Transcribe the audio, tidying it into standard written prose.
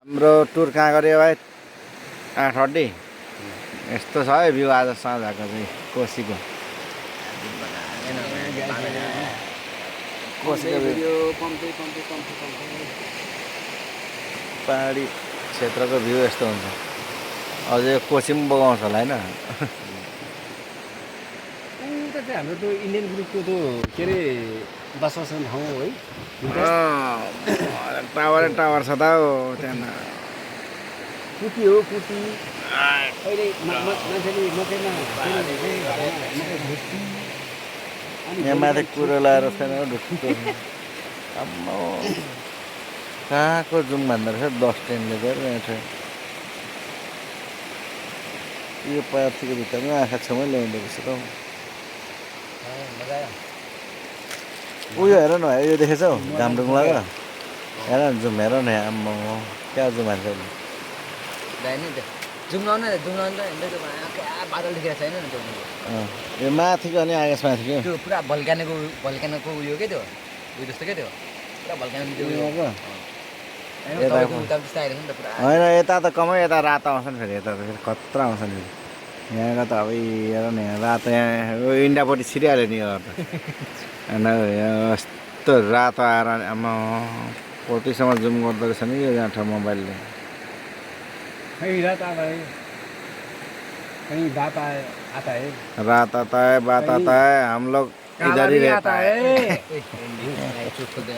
हाम्रो टुर कहाँ गऱ्यो भाइ 8 अड्डी यस्तो छ है भ्यू आज साँझको चाहिँ कोसीको पहाडी क्षेत्रको भ्यू यस्तो हुन्छ अझै कोसी पनि बगाउँछ होला होइन हाम्रो त्यो इन्डियन ग्रुपको त्यो के अरे बसोसन ठाउँ हो है टावर छ त हो त्यहाँ पुटी हो पुटी अहिले मान्छेले मकैमा मकै भुट्टी यहाँ माथि कुरो लाएर छैन ढुक्क आम्मा कहाँको जुम भन्दो रहेछ 10 ट्रेनले गएर यहाँ छ यो पार्टीको भित्रमा आँखा छेउमै ल्याउँदो रहेछ त उयो हेर न यो देखेछौ घामडुङलाको हेर न जुम हेर न आम्मा क्या जुम हान्छ बादल देखेर छैन नि त्यो यो माथिको अनि आकाश माथिको त्यो पुरा भल्क्यानको उयो के त्यो उयो जस्तो के त्यो पुरा भल्क्यानको उता त्यस्तो आइरहेको नि त पुरा होइन यता त कमै यता रातो आउँछ नि फेरि यता त फेरि खतरा आउँछ नि यहाँको त अब हेर न यहाँ रातो यहाँ इन्डियापट्टि छिरिहाल्यो नि यो त यस्तो रातो आएर आमा कतिसम्म जुम गर्दो रहेछ नि यो यहाँ मोबाइलले रात आता है कहीं बात आता है रात आता है बात आता है हम लोग इधर ही रहता है चुप कर दे